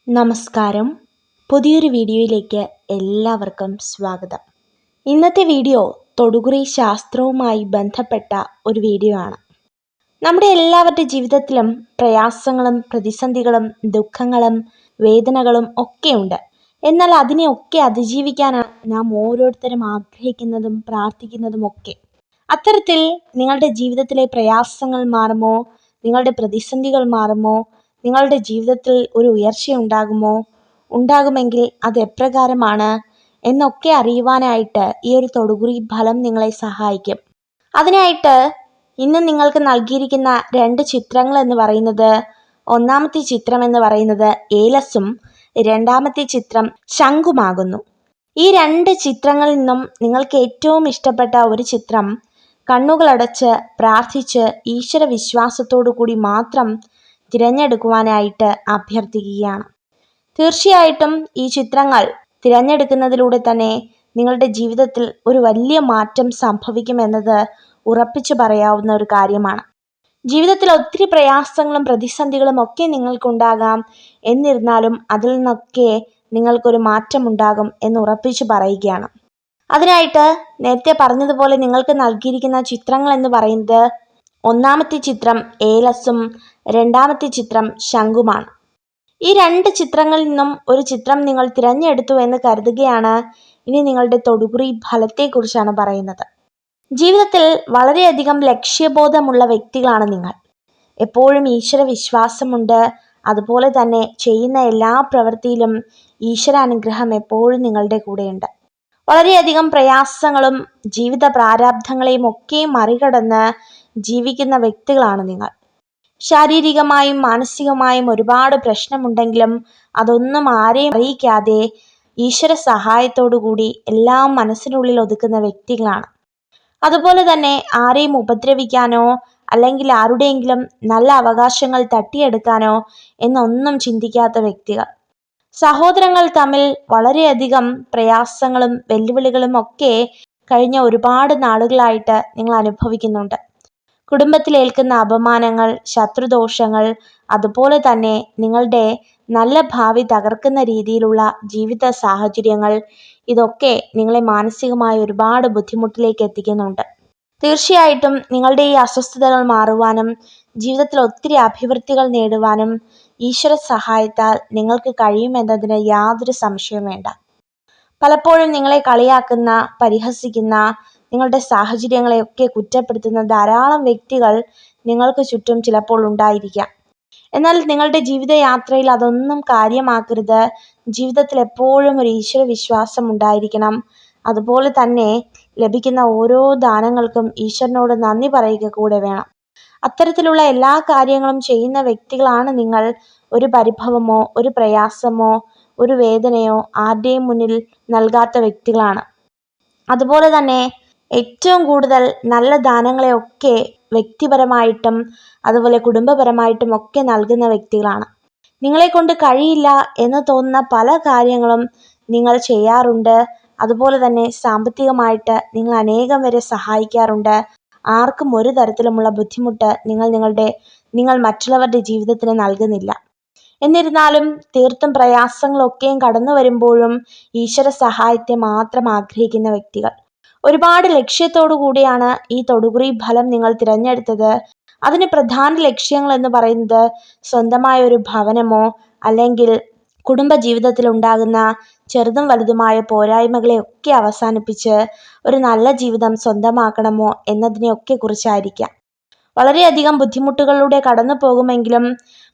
നമസ്കാരം. പുതിയൊരു വീഡിയോയിലേക്ക് എല്ലാവർക്കും സ്വാഗതം. ഇന്നത്തെ വീഡിയോ തൊടുകുറി ശാസ്ത്രവുമായി ബന്ധപ്പെട്ട ഒരു വീഡിയോ ആണ്. നമ്മുടെ എല്ലാവരുടെ ജീവിതത്തിലും പ്രയാസങ്ങളും പ്രതിസന്ധികളും ദുഃഖങ്ങളും വേദനകളും ഒക്കെയുണ്ട്. എന്നാൽ അതിനെയൊക്കെ അതിജീവിക്കാനാണ് നാം ഓരോരുത്തരും ആഗ്രഹിക്കുന്നതും പ്രാർത്ഥിക്കുന്നതും ഒക്കെ. അത്തരത്തിൽ നിങ്ങളുടെ ജീവിതത്തിലെ പ്രയാസങ്ങൾ മാറുമോ? നിങ്ങളുടെ പ്രതിസന്ധികൾ മാറുമോ? നിങ്ങളുടെ ജീവിതത്തിൽ ഒരു ഉയർച്ചയുണ്ടാകുമോ? ഉണ്ടാകുമെങ്കിൽ അത് എപ്രകാരമാണ് എന്നൊക്കെ അറിയുവാനായിട്ട് ഈ ഒരു തൊടുകുറി ഫലം നിങ്ങളെ സഹായിക്കും. അതിനായിട്ട് ഇന്ന് നിങ്ങൾക്ക് നൽകിയിരിക്കുന്ന 2 ചിത്രങ്ങൾ എന്ന് പറയുന്നത്, ഒന്നാമത്തെ ചിത്രം എന്ന് പറയുന്നത് ഏലസും രണ്ടാമത്തെ ചിത്രം ശംഖുമാകുന്നു. ഈ 2 ചിത്രങ്ങളിൽ നിന്നും നിങ്ങൾക്ക് ഏറ്റവും ഇഷ്ടപ്പെട്ട ഒരു ചിത്രം കണ്ണുകളടച്ച് പ്രാർത്ഥിച്ച് ഈശ്വര വിശ്വാസത്തോടു കൂടി മാത്രം തിരഞ്ഞെടുക്കുവാനായിട്ട് അഭ്യർത്ഥിക്കുകയാണ്. തീർച്ചയായിട്ടും ഈ ചിത്രങ്ങൾ തിരഞ്ഞെടുക്കുന്നതിലൂടെ തന്നെ നിങ്ങളുടെ ജീവിതത്തിൽ ഒരു വലിയ മാറ്റം സംഭവിക്കുമെന്നത് ഉറപ്പിച്ചു പറയാവുന്ന ഒരു കാര്യമാണ്. ജീവിതത്തിൽ ഒത്തിരി പ്രയാസങ്ങളും പ്രതിസന്ധികളും ഒക്കെ നിങ്ങൾക്കുണ്ടാകാം. എന്നിരുന്നാലും അതിൽ നിന്നൊക്കെ നിങ്ങൾക്കൊരു മാറ്റമുണ്ടാകും എന്ന് ഉറപ്പിച്ചു പറയുകയാണ്. അതിനായിട്ട് നേരത്തെ പറഞ്ഞതുപോലെ നിങ്ങൾക്ക് നൽകിയിരിക്കുന്ന ചിത്രങ്ങൾ എന്ന് പറയുന്നത്, ഒന്നാമത്തെ ചിത്രം ഏലസും രണ്ടാമത്തെ ചിത്രം ശംഖുമാണ്. ഈ 2 ചിത്രങ്ങളിൽ നിന്നും ഒരു ചിത്രം നിങ്ങൾ തിരഞ്ഞെടുത്തു എന്ന് കരുതുകയാണ്. ഇനി നിങ്ങളുടെ തൊടുകുറി ഫലത്തെക്കുറിച്ചാണ് പറയുന്നത്. ജീവിതത്തിൽ വളരെയധികം ലക്ഷ്യബോധമുള്ള വ്യക്തികളാണ് നിങ്ങൾ. എപ്പോഴും ഈശ്വര വിശ്വാസമുണ്ട്. അതുപോലെ തന്നെ ചെയ്യുന്ന എല്ലാ പ്രവൃത്തിയിലും ഈശ്വരാനുഗ്രഹം എപ്പോഴും നിങ്ങളുടെ കൂടെയുണ്ട്. വളരെയധികം പ്രയാസങ്ങളും ജീവിത പ്രാരാബ്ധങ്ങളെയും ഒക്കെ മറികടന്ന് ജീവിക്കുന്ന വ്യക്തികളാണ് നിങ്ങൾ. ശാരീരികമായും മാനസികമായും ഒരുപാട് പ്രശ്നമുണ്ടെങ്കിലും അതൊന്നും ആരെയും അറിയിക്കാതെ ഈശ്വര സഹായത്തോടു കൂടി എല്ലാം മനസ്സിനുള്ളിൽ ഒതുക്കുന്ന വ്യക്തികളാണ്. അതുപോലെ തന്നെ ആരെയും ഉപദ്രവിക്കാനോ അല്ലെങ്കിൽ ആരുടെയെങ്കിലും നല്ല അവകാശങ്ങൾ തട്ടിയെടുക്കാനോ എന്നൊന്നും ചിന്തിക്കാത്ത വ്യക്തികൾ. സഹോദരങ്ങൾ തമ്മിൽ വളരെയധികം പ്രയാസങ്ങളും വെല്ലുവിളികളും ഒക്കെ കഴിഞ്ഞ ഒരുപാട് നാളുകളായിട്ട് നിങ്ങൾ അനുഭവിക്കുന്നുണ്ട്. കുടുംബത്തിലേൽക്കുന്ന അപമാനങ്ങൾ, ശത്രുദോഷങ്ങൾ, അതുപോലെ തന്നെ നിങ്ങളുടെ നല്ല ഭാവി തകർക്കുന്ന രീതിയിലുള്ള ജീവിത സാഹചര്യങ്ങൾ, ഇതൊക്കെ നിങ്ങളെ മാനസികമായി ഒരുപാട് ബുദ്ധിമുട്ടിലേക്ക് എത്തിക്കുന്നുണ്ട്. തീർച്ചയായിട്ടും നിങ്ങളുടെ ഈ അസ്വസ്ഥതകൾ മാറുവാനും ജീവിതത്തിൽ ഒത്തിരി അഭിവൃദ്ധികൾ നേടുവാനും ഈശ്വര സഹായത്താൽ നിങ്ങൾക്ക് കഴിയുമെന്നതിന് യാതൊരു സംശയവും വേണ്ട. പലപ്പോഴും നിങ്ങളെ കളിയാക്കുന്ന, പരിഹസിക്കുന്ന, നിങ്ങളുടെ സാഹചര്യങ്ങളെയൊക്കെ കുറ്റപ്പെടുത്തുന്ന ധാരാളം വ്യക്തികൾ നിങ്ങൾക്ക് ചുറ്റും ചിലപ്പോൾ ഉണ്ടായിരിക്കാം. എന്നാൽ നിങ്ങളുടെ ജീവിതയാത്രയിൽ അതൊന്നും കാര്യമാക്കരുത്. ജീവിതത്തിൽ എപ്പോഴും ഒരു ഈശ്വര വിശ്വാസം ഉണ്ടായിരിക്കണം. അതുപോലെ തന്നെ ലഭിക്കുന്ന ഓരോ ദാനങ്ങൾക്കും ഈശ്വരനോട് നന്ദി പറയുക കൂടെ വേണം. അത്തരത്തിലുള്ള എല്ലാ കാര്യങ്ങളും ചെയ്യുന്ന വ്യക്തികളാണ് നിങ്ങൾ. ഒരു പരിഭവമോ ഒരു പ്രയാസമോ ഒരു വേദനയോ ആരുടെയും മുന്നിൽ നൽകാത്ത വ്യക്തികളാണ്. അതുപോലെ തന്നെ ഏറ്റവും കൂടുതൽ നല്ല ദാനങ്ങളെയൊക്കെ വ്യക്തിപരമായിട്ടും അതുപോലെ കുടുംബപരമായിട്ടും ഒക്കെ നൽകുന്ന വ്യക്തികളാണ്. നിങ്ങളെ കൊണ്ട് കഴിയില്ല എന്ന് തോന്നുന്ന പല കാര്യങ്ങളും നിങ്ങൾ ചെയ്യാറുണ്ട്. അതുപോലെ തന്നെ സാമ്പത്തികമായിട്ട് നിങ്ങൾ അനേകം പേരെ സഹായിക്കാറുണ്ട്. ആർക്കും ഒരു തരത്തിലുമുള്ള ബുദ്ധിമുട്ട് നിങ്ങൾ മറ്റുള്ളവരുടെ ജീവിതത്തിന് നൽകുന്നില്ല. എന്നിരുന്നാലും തീർത്തും പ്രയാസങ്ങളൊക്കെയും കടന്നു വരുമ്പോഴും ഈശ്വര സഹായത്തെ മാത്രം ആഗ്രഹിക്കുന്ന വ്യക്തികൾ. ഒരുപാട് ലക്ഷ്യത്തോടു കൂടിയാണ് ഈ തൊടുകുറി ഫലം നിങ്ങൾ തിരഞ്ഞെടുത്തത്. അതിന് പ്രധാന ലക്ഷ്യങ്ങൾ എന്ന് പറയുന്നത്, സ്വന്തമായ ഒരു ഭവനമോ അല്ലെങ്കിൽ കുടുംബ ജീവിതത്തിൽ ഉണ്ടാകുന്ന ചെറുതും വലുതുമായ പോരായ്മകളെയൊക്കെ അവസാനിപ്പിച്ച് ഒരു നല്ല ജീവിതം സ്വന്തമാക്കണമോ എന്നതിനെയൊക്കെ കുറിച്ചായിരിക്കാം. വളരെയധികം ബുദ്ധിമുട്ടുകളിലൂടെ കടന്നു പോകുമെങ്കിലും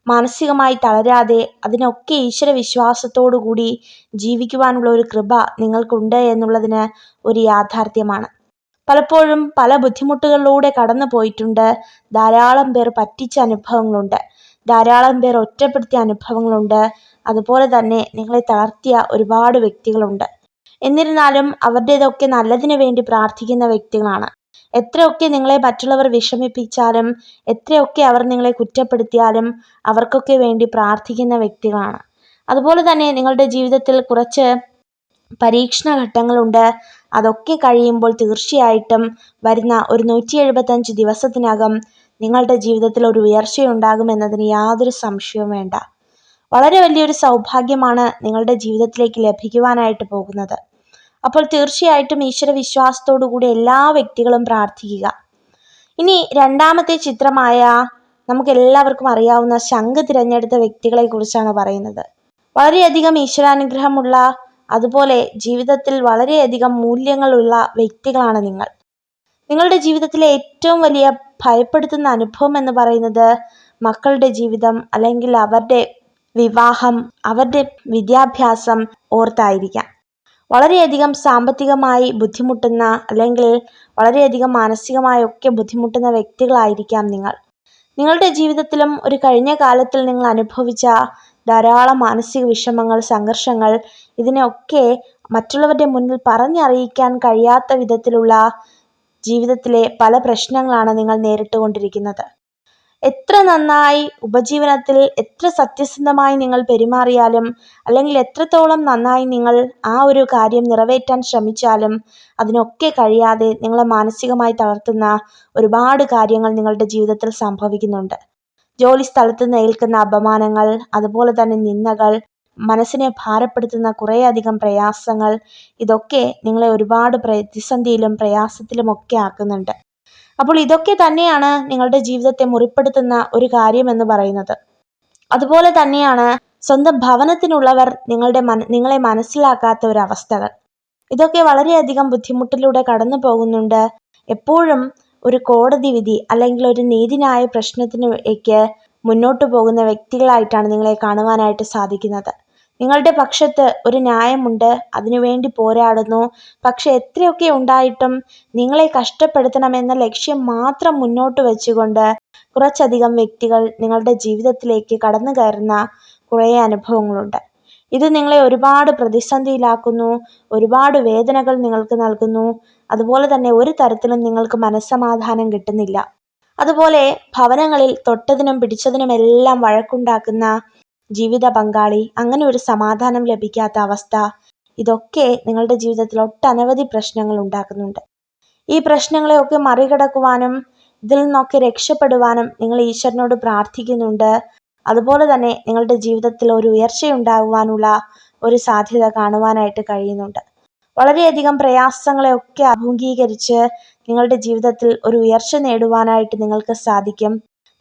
മാനസികമായി തളരാതെ അതിനൊക്കെ ഈശ്വര വിശ്വാസത്തോടു കൂടി ജീവിക്കുവാനുള്ള ഒരു കൃപ നിങ്ങൾക്കുണ്ട് എന്നുള്ളതിന് ഒരു യാഥാർത്ഥ്യമാണ്. പലപ്പോഴും പല ബുദ്ധിമുട്ടുകളിലൂടെ കടന്നു പോയിട്ടുണ്ട്. ധാരാളം പേർ പറ്റിച്ച അനുഭവങ്ങളുണ്ട്. ധാരാളം പേർ ഒറ്റപ്പെടുത്തിയ അനുഭവങ്ങളുണ്ട്. അതുപോലെ തന്നെ നിങ്ങളെ തളർത്തിയ ഒരുപാട് വ്യക്തികളുണ്ട്. എന്നിരുന്നാലും അവരുടേതൊക്കെ നല്ലതിനു വേണ്ടി പ്രാർത്ഥിക്കുന്ന വ്യക്തികളാണ്. എത്രയൊക്കെ നിങ്ങളെ മറ്റുള്ളവർ വിഷമിപ്പിച്ചാലും എത്രയൊക്കെ അവർ നിങ്ങളെ കുറ്റപ്പെടുത്തിയാലും അവർക്കൊക്കെ വേണ്ടി പ്രാർത്ഥിക്കുന്ന വ്യക്തികളാണ്. അതുപോലെ തന്നെ നിങ്ങളുടെ ജീവിതത്തിൽ കുറച്ച് പരീക്ഷണ ഘട്ടങ്ങളുണ്ട്. അതൊക്കെ കഴിയുമ്പോൾ തീർച്ചയായിട്ടും വരുന്ന ഒരു 175 ദിവസത്തിനകം നിങ്ങളുടെ ജീവിതത്തിൽ ഒരു ഉയർച്ചയുണ്ടാകുമെന്നതിന് യാതൊരു സംശയവും വേണ്ട. വളരെ വലിയൊരു സൗഭാഗ്യമാണ് നിങ്ങളുടെ ജീവിതത്തിലേക്ക് ലഭിക്കുവാനായിട്ട് പോകുന്നത്. അപ്പോൾ തീർച്ചയായിട്ടും ഈശ്വര വിശ്വാസത്തോടു കൂടി എല്ലാ വ്യക്തികളും പ്രാർത്ഥിക്കുക. ഇനി രണ്ടാമത്തെ ചിത്രമായ നമുക്ക് എല്ലാവർക്കും അറിയാവുന്ന ശംഖ് തിരഞ്ഞെടുത്ത വ്യക്തികളെ കുറിച്ചാണ് പറയുന്നത്. വളരെയധികം ഈശ്വരാനുഗ്രഹമുള്ള, അതുപോലെ ജീവിതത്തിൽ വളരെയധികം മൂല്യങ്ങളുള്ള വ്യക്തികളാണ് നിങ്ങൾ. നിങ്ങളുടെ ജീവിതത്തിലെ ഏറ്റവും വലിയ ഭയപ്പെടുത്തുന്ന അനുഭവം എന്ന് പറയുന്നത് മക്കളുടെ ജീവിതം, അല്ലെങ്കിൽ അവരുടെ വിവാഹം, അവരുടെ വിദ്യാഭ്യാസം ഓർത്തായിരിക്കാം. വളരെയധികം സാമ്പത്തികമായി ബുദ്ധിമുട്ടുന്ന, അല്ലെങ്കിൽ വളരെയധികം മാനസികമായൊക്കെ ബുദ്ധിമുട്ടുന്ന വ്യക്തികളായിരിക്കാം നിങ്ങൾ. നിങ്ങളുടെ ജീവിതത്തിലും ഒരു കഴിഞ്ഞ കാലത്തിൽ നിങ്ങൾ അനുഭവിച്ച ധാരാളം മാനസിക വിഷമങ്ങൾ, സംഘർഷങ്ങൾ, ഇതിനെയൊക്കെ മറ്റുള്ളവരുടെ മുന്നിൽ പറഞ്ഞറിയിക്കാൻ കഴിയാത്ത വിധത്തിലുള്ള ജീവിതത്തിലെ പല പ്രശ്നങ്ങളാണ് നിങ്ങൾ നേരിട്ടുകൊണ്ടിരിക്കുന്നത്. എത്ര നന്നായി ഉപജീവനത്തിൽ എത്ര സത്യസന്ധമായി നിങ്ങൾ പെരുമാറിയാലും, അല്ലെങ്കിൽ എത്രത്തോളം നന്നായി നിങ്ങൾ ആ ഒരു കാര്യം നിറവേറ്റാൻ ശ്രമിച്ചാലും അതിനൊക്കെ കഴിയാതെ നിങ്ങളെ മാനസികമായി തളർത്തുന്ന ഒരുപാട് കാര്യങ്ങൾ നിങ്ങളുടെ ജീവിതത്തിൽ സംഭവിക്കുന്നുണ്ട്. ജോലി സ്ഥലത്ത് ഏൽക്കുന്ന അപമാനങ്ങൾ, അതുപോലെ തന്നെ നിന്ദകൾ, മനസ്സിനെ ഭാരപ്പെടുത്തുന്ന കുറേയധികം പ്രയാസങ്ങൾ, ഇതൊക്കെ നിങ്ങളെ ഒരുപാട് പ്രതിസന്ധിയിലും പ്രയാസത്തിലും ഒക്കെ ആക്കുന്നുണ്ട്. അപ്പോൾ ഇതൊക്കെ തന്നെയാണ് നിങ്ങളുടെ ജീവിതത്തെ മുറിപ്പെടുത്തുന്ന ഒരു കാര്യം എന്ന് പറയുന്നത്. അതുപോലെ തന്നെയാണ് സ്വന്തം ഭവനത്തിനുള്ളവർ നിങ്ങളെ മനസ്സിലാക്കാത്ത ഒരവസ്ഥകൾ. ഇതൊക്കെ വളരെയധികം ബുദ്ധിമുട്ടിലൂടെ കടന്നു പോകുന്നുണ്ട്. എപ്പോഴും ഒരു കോടതി വിധി, അല്ലെങ്കിൽ ഒരു നീതിന്യായ പ്രശ്നത്തിലേക്ക് മുന്നോട്ട് പോകുന്ന വ്യക്തികളായിട്ടാണ് നിങ്ങളെ കാണുവാനായിട്ട് സാധിക്കുന്നത്. നിങ്ങളുടെ പക്ഷത്ത് ഒരു ന്യായമുണ്ട്, അതിനുവേണ്ടി പോരാടുന്നു. പക്ഷെ എത്രയൊക്കെ ഉണ്ടായിട്ടും നിങ്ങളെ കഷ്ടപ്പെടുത്തണമെന്ന ലക്ഷ്യം മാത്രം മുന്നോട്ട് വെച്ചുകൊണ്ട് കുറച്ചധികം വ്യക്തികൾ നിങ്ങളുടെ ജീവിതത്തിലേക്ക് കടന്നു കയറുന്ന കുറേ അനുഭവങ്ങളുണ്ട്. ഇത് നിങ്ങളെ ഒരുപാട് പ്രതിസന്ധിയിലാക്കുന്നു, ഒരുപാട് വേദനകൾ നിങ്ങൾക്ക് നൽകുന്നു. അതുപോലെ തന്നെ ഒരു തരത്തിലും നിങ്ങൾക്ക് മനസ്സമാധാനം കിട്ടുന്നില്ല. അതുപോലെ ഭവനങ്ങളിൽ തൊട്ടതിനും പിടിച്ചതിനുമെല്ലാം വഴക്കുണ്ടാക്കുന്ന ജീവിത പങ്കാളി, അങ്ങനെ ഒരു സമാധാനം ലഭിക്കാത്ത അവസ്ഥ, ഇതൊക്കെ നിങ്ങളുടെ ജീവിതത്തിൽ ഒട്ടനവധി പ്രശ്നങ്ങൾ ഉണ്ടാക്കുന്നുണ്ട്. ഈ പ്രശ്നങ്ങളെയൊക്കെ മറികടക്കുവാനും ഇതിൽ നിന്നൊക്കെ രക്ഷപ്പെടുവാനും നിങ്ങൾ ഈശ്വരനോട് പ്രാർത്ഥിക്കുന്നുണ്ട്. അതുപോലെ തന്നെ നിങ്ങളുടെ ജീവിതത്തിൽ ഒരു ഉയർച്ചയുണ്ടാകുവാനുള്ള ഒരു സാധ്യത കാണുവാനായിട്ട് കഴിയുന്നുണ്ട്. വളരെയധികം പ്രയാസങ്ങളെയൊക്കെ അഭിമുഖീകരിച്ച് നിങ്ങളുടെ ജീവിതത്തിൽ ഒരു ഉയർച്ച നേടുവാനായിട്ട് നിങ്ങൾക്ക് സാധിക്കും.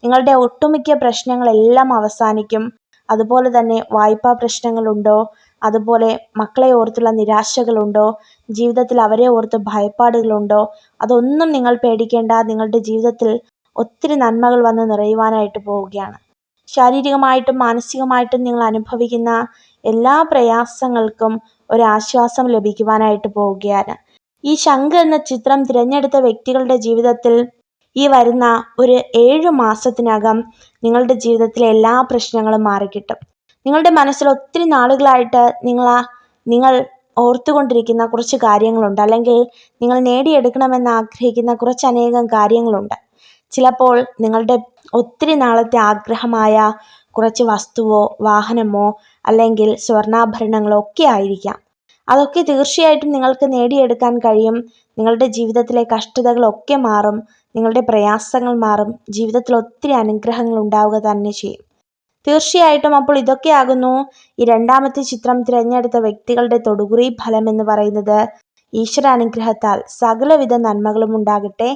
നിങ്ങളുടെ ഒട്ടുമിക്ക പ്രശ്നങ്ങളെല്ലാം അവസാനിക്കും. അതുപോലെ തന്നെ വായ്പാ പ്രശ്നങ്ങളുണ്ടോ, അതുപോലെ മക്കളെ ഓർത്തുള്ള നിരാശകളുണ്ടോ, ജീവിതത്തിൽ അവരെ ഓർത്ത് ഭയപ്പാടുകളുണ്ടോ, അതൊന്നും നിങ്ങൾ പേടിക്കേണ്ട. നിങ്ങളുടെ ജീവിതത്തിൽ ഒത്തിരി നന്മകൾ വന്ന് നിറയുവാനായിട്ട് പോവുകയാണ്. ശാരീരികമായിട്ടും മാനസികമായിട്ടും നിങ്ങൾ അനുഭവിക്കുന്ന എല്ലാ പ്രയാസങ്ങൾക്കും ഒരാശ്വാസം ലഭിക്കുവാനായിട്ട് പോവുകയാണ്. ഈ ശംഖ് എന്ന ചിത്രം തിരഞ്ഞെടുത്ത വ്യക്തികളുടെ ജീവിതത്തിൽ ഈ വരുന്ന ഒരു 7 മാസത്തിനകം നിങ്ങളുടെ ജീവിതത്തിലെ എല്ലാ പ്രശ്നങ്ങളും മാറിക്കിട്ടും. നിങ്ങളുടെ മനസ്സിൽ ഒത്തിരി നാളുകളായിട്ട് നിങ്ങൾ ഓർത്തുകൊണ്ടിരിക്കുന്ന കുറച്ച് കാര്യങ്ങളുണ്ട്, അല്ലെങ്കിൽ നിങ്ങൾ നേടിയെടുക്കണമെന്ന് ആഗ്രഹിക്കുന്ന കുറച്ചനേകം കാര്യങ്ങളുണ്ട്. ചിലപ്പോൾ നിങ്ങളുടെ ഒത്തിരി നാളത്തെ ആഗ്രഹമായ കുറച്ച് വസ്തുവോ വാഹനമോ അല്ലെങ്കിൽ സ്വർണ്ണാഭരണങ്ങളോ ഒക്കെ ആയിരിക്കാം. അതൊക്കെ തീർച്ചയായിട്ടും നിങ്ങൾക്ക് നേടിയെടുക്കാൻ കഴിയും. നിങ്ങളുടെ ജീവിതത്തിലെ കഷ്ടതകളൊക്കെ മാറും, നിങ്ങളുടെ പ്രയാസങ്ങൾ മാറും, ജീവിതത്തിൽ ഒത്തിരി അനുഗ്രഹങ്ങൾ ഉണ്ടാവുക തന്നെ ചെയ്യും. തീർച്ചയായിട്ടും അപ്പോൾ ഇതൊക്കെയാകുന്നു ഈ രണ്ടാമത്തെ ചിത്രം തിരഞ്ഞെടുത്ത വ്യക്തികളുടെ തൊടുകുറി ഫലം എന്ന് പറയുന്നത്. ഈശ്വരാനുഗ്രഹത്താൽ സകലവിധ നന്മകളും ഉണ്ടാകട്ടെ.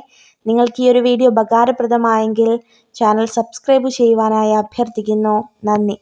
നിങ്ങൾക്ക് ഈ ഒരു വീഡിയോ ഉപകാരപ്രദമായെങ്കിൽ ചാനൽ സബ്സ്ക്രൈബ് ചെയ്യുവാനായി അഭ്യർത്ഥിക്കുന്നു. നന്ദി.